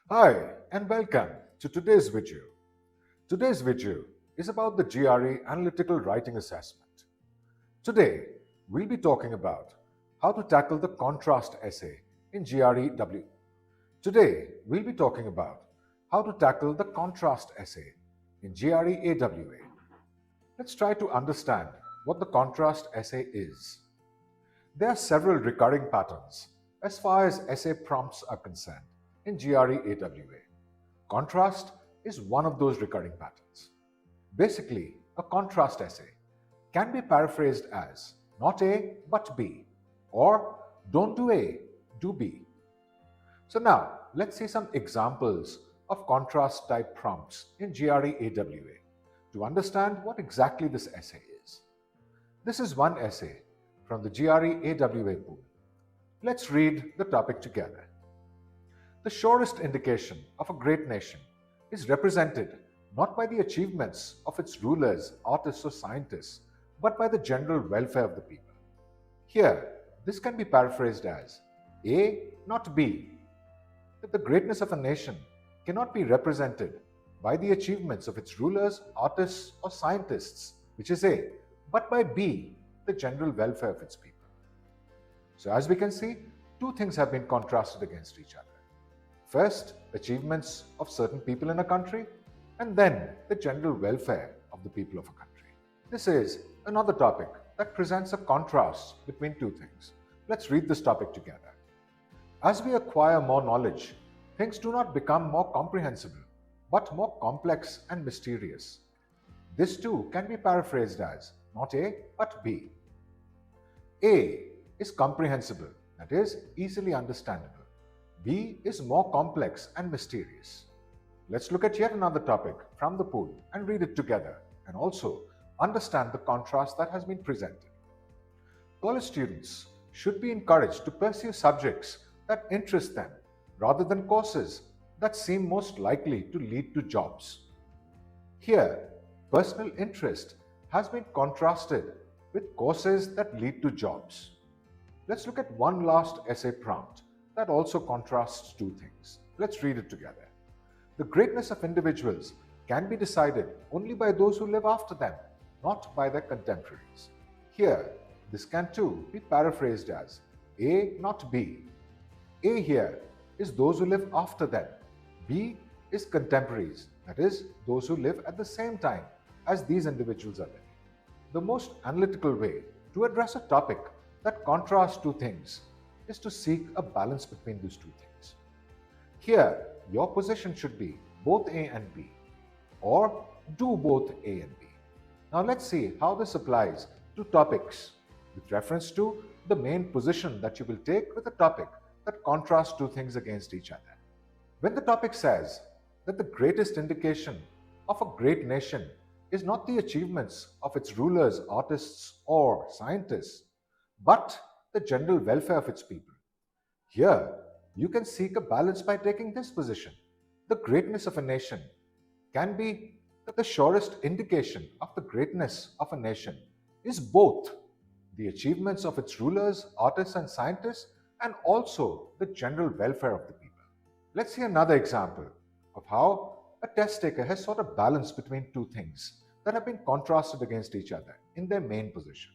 Hi and welcome to today's video. Today's video is about the GRE Analytical Writing Assessment. Today, we'll be talking about how to tackle the contrast essay in GRE. Today, we'll be talking about how to tackle the contrast essay in GRE AWA. Let's try to understand what the contrast essay is. There are several recurring patterns as far as essay prompts are concerned in GRE AWA. Contrast is one of those recurring patterns. Basically, a contrast essay can be paraphrased as not A but B or don't do A, do B. So now let's see some examples of contrast type prompts in GRE AWA to understand what exactly this essay is. This is one essay from the GRE AWA pool. Let's read the topic together. The surest indication of a great nation is represented not by the achievements of its rulers, artists, or scientists, but by the general welfare of the people. Here, this can be paraphrased as A, not B, that the greatness of a nation cannot be represented by the achievements of its rulers, artists, or scientists, which is A, but by B, the general welfare of its people. So as we can see, two things have been contrasted against each other. First, achievements of certain people in a country, and then the general welfare of the people of a country. This is another topic that presents a contrast between two things. Let's read this topic together. As we acquire more knowledge, things do not become more comprehensible, but more complex and mysterious. This too can be paraphrased as not A, but B. A is comprehensible, that is, easily understandable. B is more complex and mysterious. Let's look at yet another topic from the pool and read it together and also understand the contrast that has been presented. College students should be encouraged to pursue subjects that interest them rather than courses that seem most likely to lead to jobs. Here, personal interest has been contrasted with courses that lead to jobs. Let's look at one last essay prompt that also contrasts two things. Let's read it together. The greatness of individuals can be decided only by those who live after them, not by their contemporaries. Here, this can too be paraphrased as A, not B. A here is those who live after them. B is contemporaries, that is, those who live at the same time as these individuals are living. The most analytical way to address a topic that contrasts two things is to seek a balance between these two things. Here, your position should be both A and B, or do both A and B. Now let's see how this applies to topics with reference to the main position that you will take with a topic that contrasts two things against each other. When the topic says that the greatest indication of a great nation is not the achievements of its rulers, artists, or scientists, but the general welfare of its people. Here, you can seek a balance by taking this position. The greatness of a nation can be that the surest indication of the greatness of a nation is both the achievements of its rulers, artists, and scientists, and also the general welfare of the people. Let's see another example of how a test taker has sought a balance between two things that have been contrasted against each other in their main position.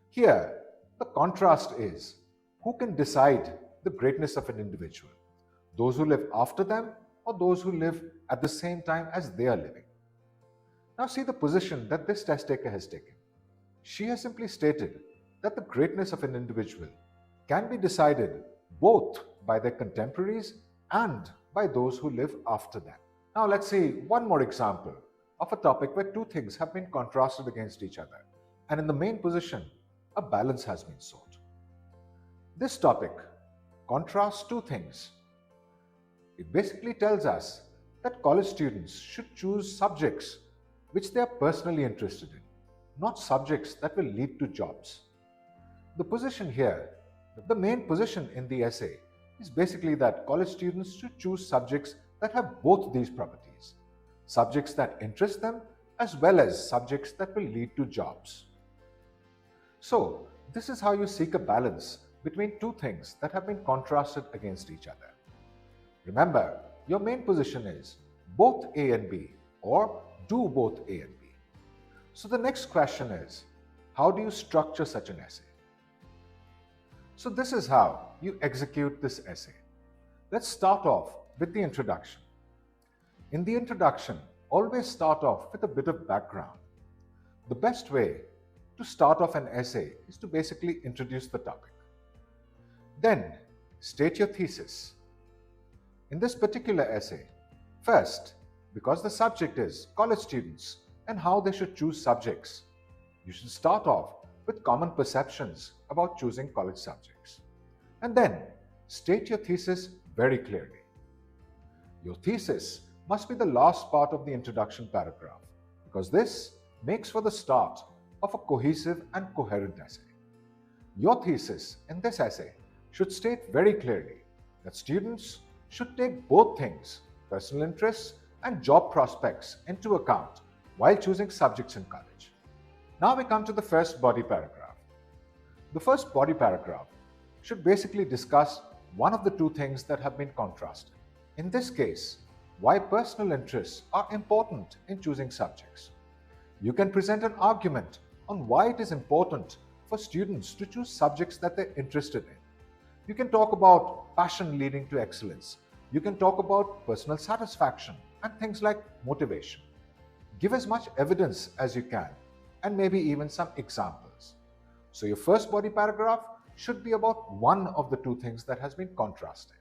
Here, the contrast is who can decide the greatness of an individual, those who live after them or those who live at the same time as they are living. Now see the position that this test taker has taken. She has simply stated that the greatness of an individual can be decided both by their contemporaries and by those who live after them. Now let's see one more example of a topic where two things have been contrasted against each other, and in the main position, a balance has been sought. This topic contrasts two things. It basically tells us that college students should choose subjects which they are personally interested in, not subjects that will lead to jobs. The position here, the main position in the essay, is basically that college students should choose subjects that have both these properties, subjects that interest them as well as subjects that will lead to jobs. So, this is how you seek a balance between two things that have been contrasted against each other. Remember, your main position is both A and B or do both A and B. So the next question is, how do you structure such an essay? So this is how you execute this essay. Let's start off with the introduction. In the introduction, always start off with a bit of background. The best way to start off an essay is to basically introduce the topic. Then, state your thesis. In this particular essay, first, because the subject is college students and how they should choose subjects, you should start off with common perceptions about choosing college subjects. And then, state your thesis very clearly. Your thesis must be the last part of the introduction paragraph, because this makes for the start of a cohesive and coherent essay. Your thesis in this essay should state very clearly that students should take both things, personal interests and job prospects, into account while choosing subjects in college. Now we come to the first body paragraph. The first body paragraph should basically discuss one of the two things that have been contrasted. In this case, why personal interests are important in choosing subjects. You can present an argument on why it is important for students to choose subjects that they're interested in. You can talk about passion leading to excellence. You can talk about personal satisfaction and things like motivation. Give as much evidence as you can and maybe even some examples. So your first body paragraph should be about one of the two things that has been contrasted.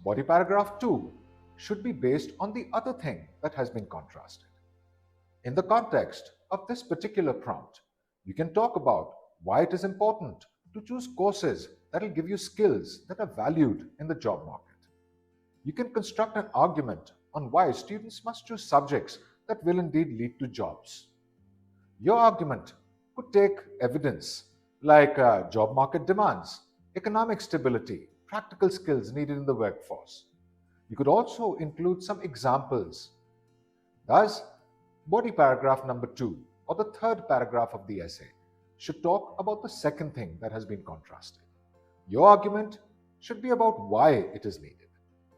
Body paragraph 2 should be based on the other thing that has been contrasted. In the context of this particular prompt, you can talk about why it is important to choose courses that will give you skills that are valued in the job market. You can construct an argument on why students must choose subjects that will indeed lead to jobs. Your argument could take evidence like job market demands, economic stability, practical skills needed in the workforce. You could also include some examples. Thus, body paragraph number 2 or the third paragraph of the essay should talk about the second thing that has been contrasted. Your argument should be about why it is needed.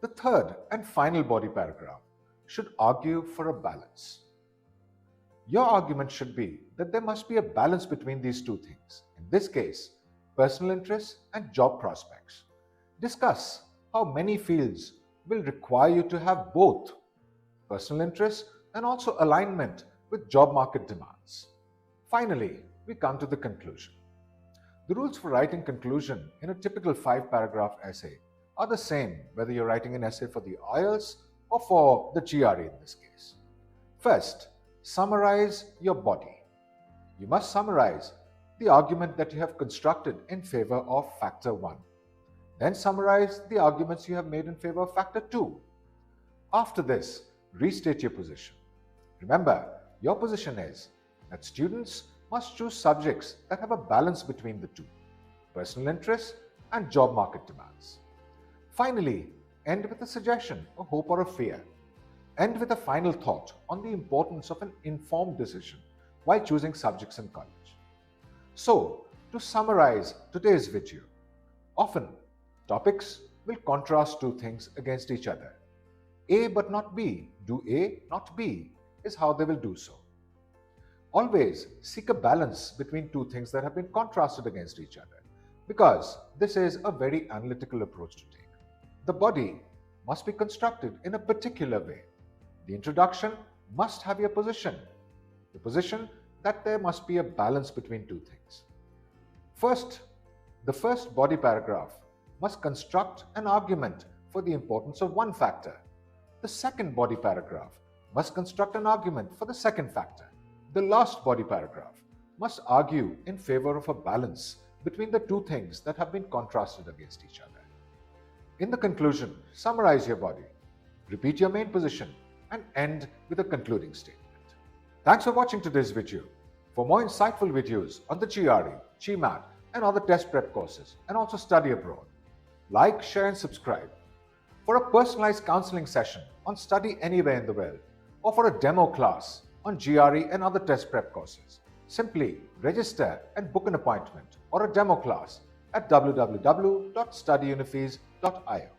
The third and final body paragraph should argue for a balance. Your argument should be that there must be a balance between these two things. In this case, personal interests and job prospects. Discuss how many fields will require you to have both personal interests and also alignment with job market demands. Finally, we come to the conclusion. The rules for writing conclusion in a typical 5-paragraph essay are the same whether you're writing an essay for the IELTS or for the GRE in this case. First, summarize your body. You must summarize the argument that you have constructed in favor of factor 1. Then summarize the arguments you have made in favor of factor 2. After this, restate your position. Remember, your position is that students must choose subjects that have a balance between the two, personal interests and job market demands. Finally, end with a suggestion, a hope or a fear. End with a final thought on the importance of an informed decision while choosing subjects in college. So, to summarize today's video, often topics will contrast two things against each other. A but not B, do A, not B, is how they will do so. Always seek a balance between two things that have been contrasted against each other, because this is a very analytical approach to take. The body must be constructed in a particular way. The introduction must have your position. The position that there must be a balance between two things. First, the first body paragraph must construct an argument for the importance of one factor. The second body paragraph must construct an argument for the second factor. The last body paragraph must argue in favor of a balance between the two things that have been contrasted against each other. In the conclusion, summarize your body, repeat your main position, and end with a concluding statement. Thanks for watching today's video. For more insightful videos on the GRE, GMAT, and other test prep courses, and also study abroad, like, share, and subscribe. For a personalized counseling session on study anywhere in the world, or for a demo class on GRE and other test prep courses, simply register and book an appointment or a demo class at www.studyunifees.io.